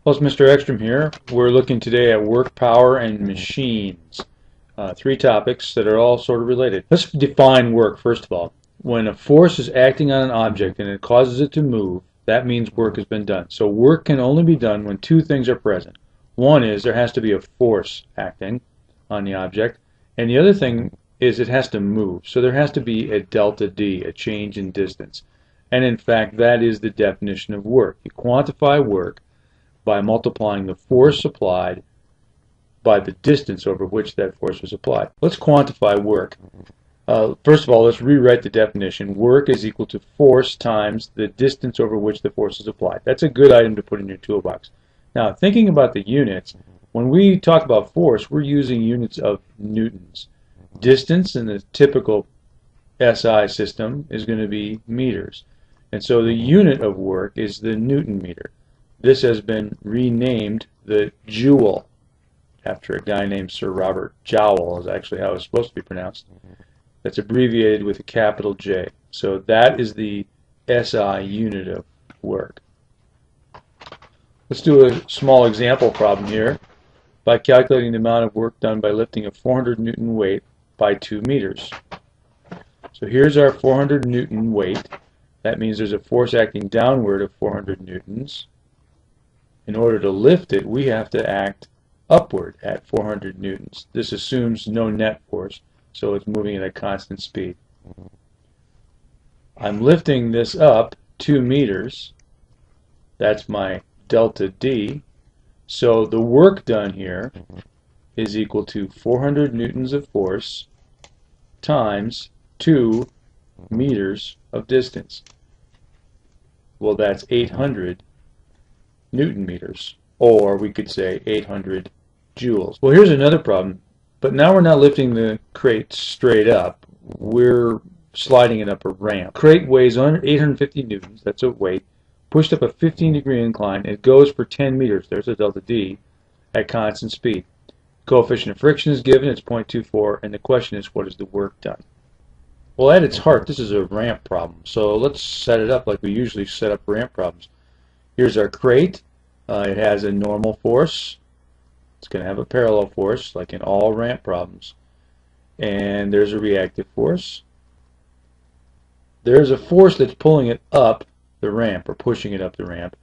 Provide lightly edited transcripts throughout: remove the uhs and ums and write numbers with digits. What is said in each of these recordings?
Well, it's Mr. Eckstrom here. We're looking today at work, power, and machines. Three topics that are all sort of related. Let's define work first of all. When a force is acting on an object and it causes it to move, that means work has been done. So work can only be done when two things are present. One is there has to be a force acting on the object, and the other thing is it has to move. So there has to be a delta D, a change in distance. And in fact, that is the definition of work. You quantify work by multiplying the force applied by the distance over which that force was applied. Let's quantify work. First of all, let's rewrite the definition. Work is equal to force times the distance over which the force is applied. That's a good item to put in your toolbox. Now, thinking about the units, when we talk about force, we're using units of newtons. Distance in the typical SI system is going to be meters. And so the unit of work is the Newton meter. This has been renamed the joule, after a guy named Sir Robert Joule is actually how it's supposed to be pronounced. That's abbreviated with a capital J. So that is the SI unit of work. Let's do a small example problem here by calculating the amount of work done by lifting a 400 Newton weight by 2 meters. So here's our 400 Newton weight. That means there's a force acting downward of 400 newtons. In order to lift it, we have to act upward at 400 newtons. This assumes no net force, so it's moving at a constant speed. I'm lifting this up 2 meters. That's my delta D. So the work done here is equal to 400 newtons of force times 2 meters of distance. Well, that's 800 Newton meters, or we could say 800 joules. Well, here's another problem, but now we're not lifting the crate straight up. We're sliding it up a ramp. Crate weighs 850 newtons, that's a weight, pushed up a 15-degree incline. It goes for 10 meters, there's a delta D, at constant speed. Coefficient of friction is given, it's 0.24, and the question is, what is the work done? Well, at its heart, this is a ramp problem, so let's set it up like we usually set up ramp problems. Here's our crate. It has a normal force. It's going to have a parallel force, like in all ramp problems. And there's a reactive force. There's a force that's pulling it up the ramp, or pushing it up the ramp.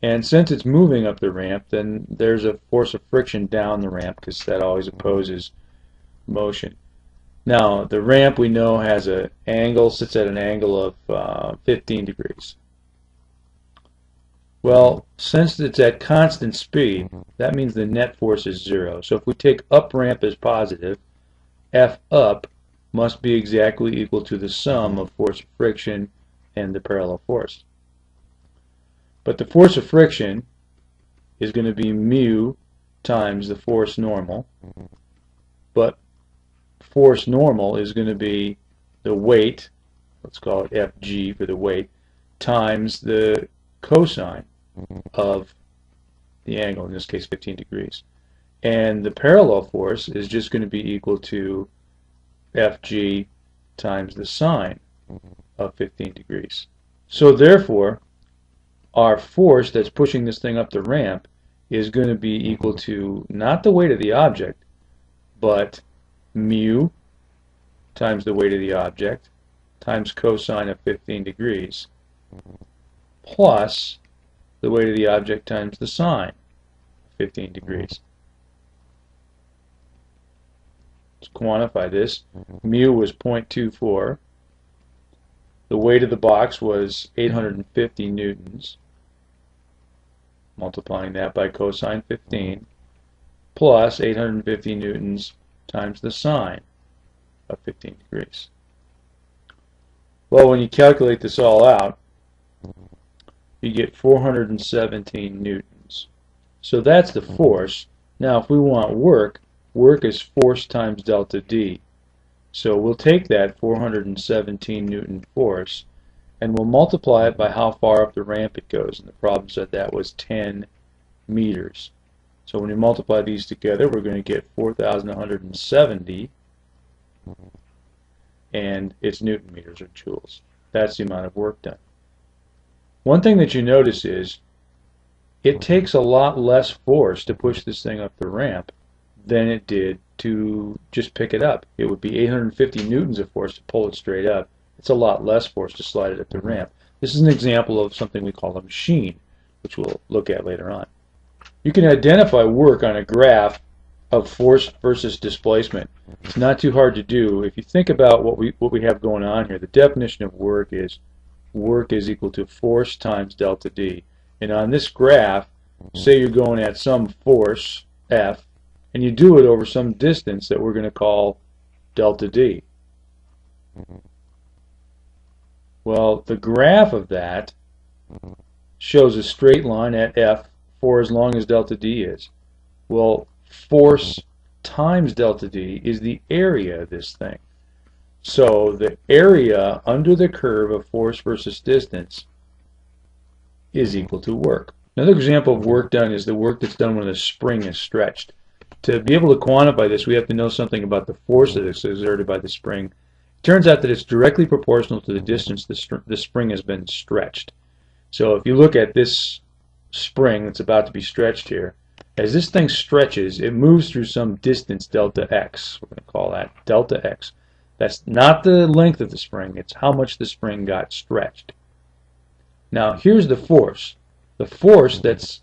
And since it's moving up the ramp, then there's a force of friction down the ramp, because that always opposes motion. Now, the ramp we know has an angle, sits at an angle of 15 degrees. Well, since it's at constant speed, that means the net force is 0. So if we take up ramp as positive, F up must be exactly equal to the sum of force of friction and the parallel force. But the force of friction is going to be mu times the force normal, but force normal is going to be the weight, let's call it Fg for the weight, times the cosine of the angle, in this case 15 degrees. And the parallel force is just going to be equal to Fg times the sine of 15 degrees. So therefore, our force that's pushing this thing up the ramp is going to be equal to not the weight of the object, but mu times the weight of the object times cosine of 15 degrees plus the weight of the object times the sine of 15 degrees. Let's quantify this. Mu was 0.24. The weight of the box was 850 newtons. Multiplying that by cosine 15 plus 850 newtons times the sine of 15 degrees. Well, when you calculate this all out, you get 417 newtons. So that's the force. Now, if we want work, work is force times delta D. So we'll take that 417 Newton force and we'll multiply it by how far up the ramp it goes. And the problem said that was 10 meters. So when you multiply these together, we're going to get 4,170, and it's Newton meters or joules. That's the amount of work done. One thing that you notice is it takes a lot less force to push this thing up the ramp than it did to just pick it up. It would be 850 newtons of force to pull it straight up. It's a lot less force to slide it up the ramp. This is an example of something we call a machine, which we'll look at later on. You can identify work on a graph of force versus displacement. It's not too hard to do. If you think about what we have going on here, the definition of work is equal to force times delta D. And on this graph, say you're going at some force, F, and you do it over some distance that we're going to call delta D. Well, the graph of that shows a straight line at F for as long as delta D is. Well, force times delta D is the area of this thing. So the area under the curve of force versus distance is equal to work. Another example of work done is the work that's done when the spring is stretched. To be able to quantify this, we have to know something about the force that is exerted by the spring. It turns out that it's directly proportional to the distance the spring has been stretched. So if you look at this spring that's about to be stretched here, as this thing stretches, it moves through some distance, delta x. We're going to call that delta x. That's not the length of the spring, it's how much the spring got stretched. Now here's the force. The force that's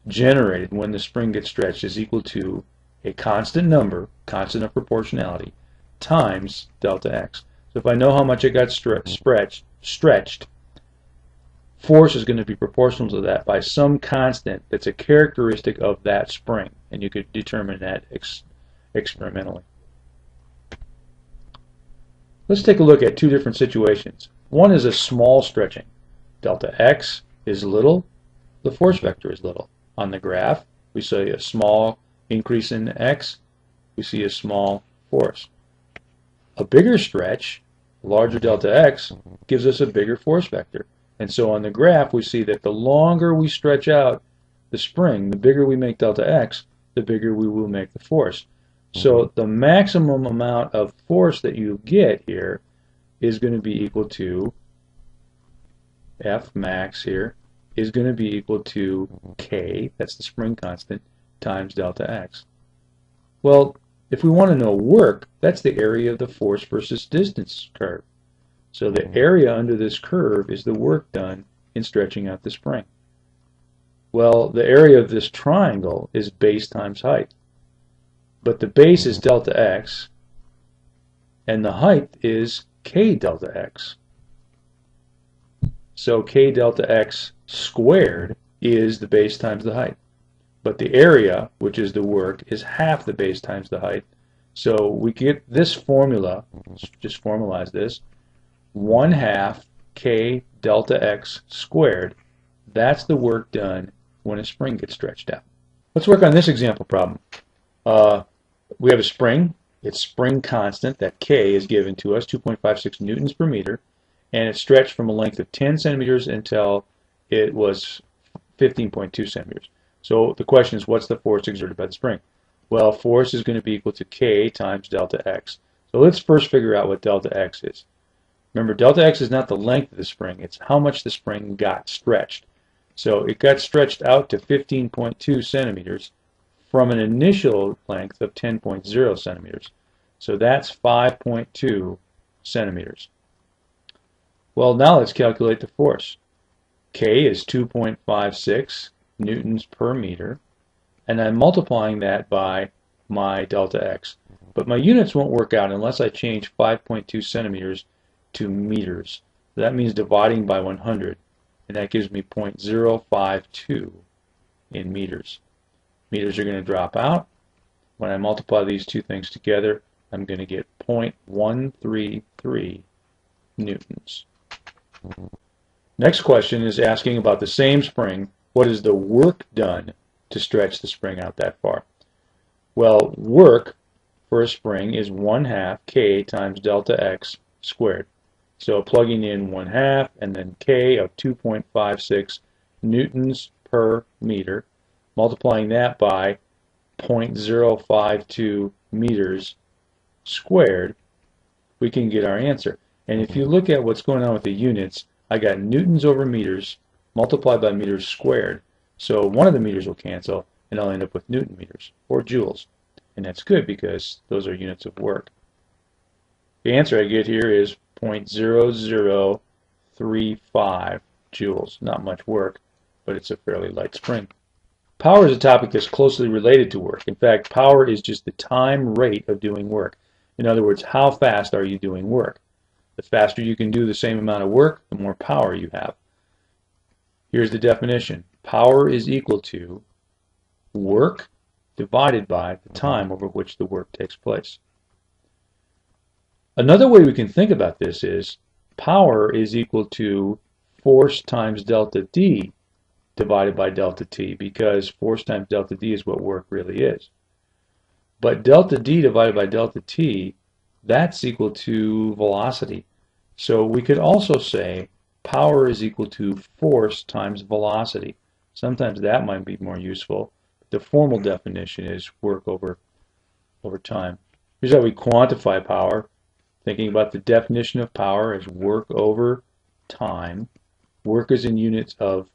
generated when the spring gets stretched is equal to a constant number, constant of proportionality, times delta x. So if I know how much it got stretched, force is going to be proportional to that by some constant that's a characteristic of that spring, and you could determine that experimentally. Let's take a look at two different situations. One is a small stretching. Delta x is little, the force vector is little. On the graph, we see a small increase in x, we see a small force. A bigger stretch, larger delta x, gives us a bigger force vector. And so on the graph, we see that the longer we stretch out the spring, the bigger we make delta x, the bigger we will make the force. So the maximum amount of force that you get here is going to be equal to F max here is going to be equal to K, that's the spring constant, times delta x. Well, if we want to know work, that's the area of the force versus distance curve. So the area under this curve is the work done in stretching out the spring. Well, the area of this triangle is base times height. But the base is delta x, and the height is K delta x. So K delta x squared is the base times the height. But the area, which is the work, is half the base times the height. So we get this formula, let's just formalize this, 1/2 K delta x squared. That's the work done when a spring gets stretched out. Let's work on this example problem. We have a spring. Its spring constant, that K, is given to us, 2.56 newtons per meter, and it's stretched from a length of 10 centimeters until it was 15.2 centimeters. So the question is, what's the force exerted by the spring? Well, force is going to be equal to K times delta x. So let's first figure out what delta x is. Remember, delta x is not the length of the spring, it's how much the spring got stretched. So it got stretched out to 15.2 centimeters from an initial length of 10.0 centimeters. So that's 5.2 centimeters. Well, now let's calculate the force. K is 2.56 newtons per meter, and I'm multiplying that by my delta x. But my units won't work out unless I change 5.2 centimeters to meters. So that means dividing by 100, and that gives me 0.052 in meters. Meters are going to drop out. When I multiply these two things together, I'm going to get 0.133 newtons. Next question is asking about the same spring. What is the work done to stretch the spring out that far? Well, work for a spring is 1/2 K times delta x squared. So plugging in 1/2 and then K of 2.56 newtons per meter, multiplying that by 0.052 meters squared, we can get our answer. And if you look at what's going on with the units, I got newtons over meters multiplied by meters squared. So one of the meters will cancel, and I'll end up with Newton meters or joules. And that's good because those are units of work. The answer I get here is 0.0035 joules. Not much work, but it's a fairly light spring. Power is a topic that's closely related to work. In fact, power is just the time rate of doing work. In other words, how fast are you doing work? The faster you can do the same amount of work, the more power you have. Here's the definition. Power is equal to work divided by the time over which the work takes place. Another way we can think about this is power is equal to force times delta D divided by delta T, because force times delta D is what work really is. But delta D divided by delta T, that's equal to velocity. So we could also say power is equal to force times velocity. Sometimes that might be more useful. The formal definition is work over time. Here's how we quantify power. Thinking about the definition of power as work over time. Work is in units of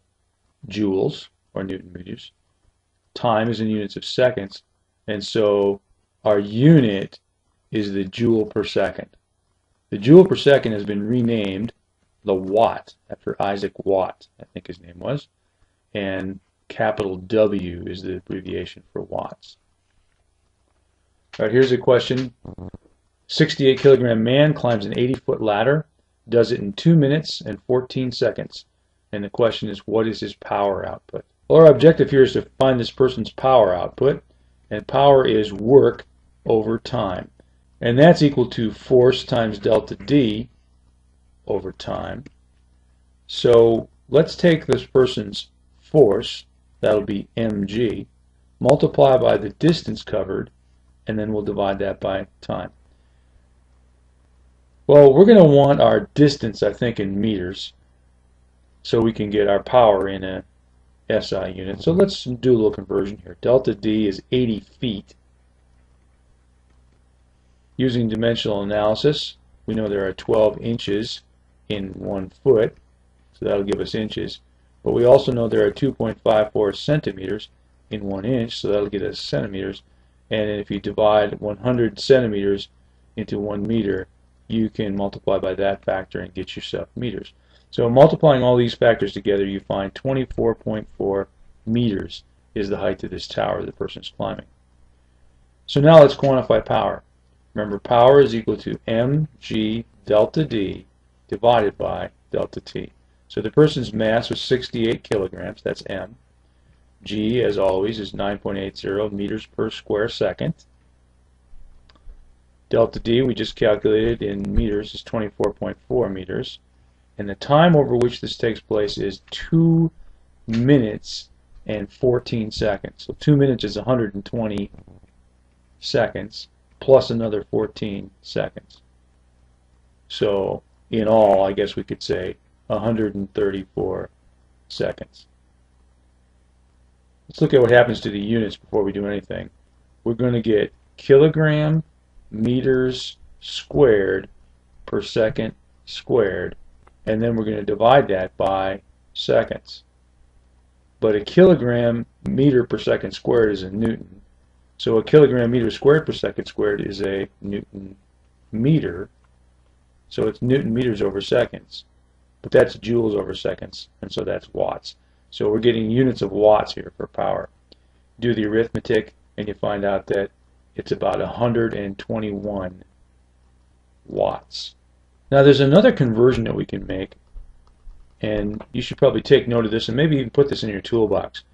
joules, or Newton meters. Time is in units of seconds. And so our unit is the joule per second. The joule per second has been renamed the watt, after Isaac Watt, I think his name was. And capital W is the abbreviation for watts. All right, here's a question. 68 kilogram man climbs an 80-foot ladder, does it in 2 minutes and 14 seconds. And the question is, what is his power output? Well, our objective here is to find this person's power output, and power is work over time. And that's equal to force times delta D over time. So let's take this person's force, that'll be mg, multiply by the distance covered, and then we'll divide that by time. Well, we're going to want our distance, I think, in meters, so we can get our power in a SI unit. So let's do a little conversion here. Delta D is 80 feet. Using dimensional analysis, we know there are 12 inches in 1 foot, so that'll give us inches. But we also know there are 2.54 centimeters in 1 inch, so that'll get us centimeters. And if you divide 100 centimeters into 1 meter, you can multiply by that factor and get yourself meters. So multiplying all these factors together, you find 24.4 meters is the height of this tower the person is climbing. So now let's quantify power. Remember, power is equal to mg delta D divided by delta T. So the person's mass was 68 kilograms, that's m. G, as always, is 9.80 meters per square second. Delta D, we just calculated in meters, is 24.4 meters. And the time over which this takes place is 2 minutes and 14 seconds. So 2 minutes is 120 seconds plus another 14 seconds. So in all, I guess we could say 134 seconds. Let's look at what happens to the units before we do anything. We're going to get kilogram meters squared per second squared, and then we're going to divide that by seconds. But a kilogram meter per second squared is a Newton. So a kilogram meter squared per second squared is a Newton meter. So it's Newton meters over seconds. But that's joules over seconds, and so that's watts. So we're getting units of watts here for power. Do the arithmetic, and you find out that it's about 121 watts. Now there's another conversion that we can make, and you should probably take note of this and maybe even put this in your toolbox.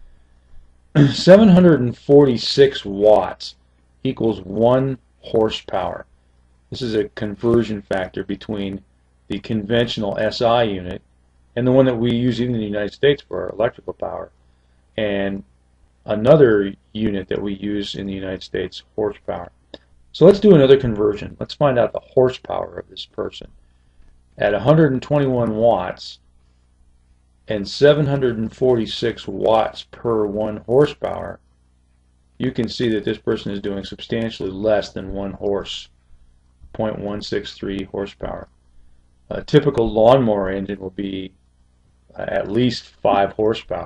746 watts equals 1 horsepower. This is a conversion factor between the conventional SI unit and the one that we use even in the United States for our electrical power, and another unit that we use in the United States, horsepower. So let's do another conversion. Let's find out the horsepower of this person. At 121 watts and 746 watts per 1 horsepower, you can see that this person is doing substantially less than 1 horse, 0.163 horsepower. A typical lawnmower engine will be at least 5 horsepower.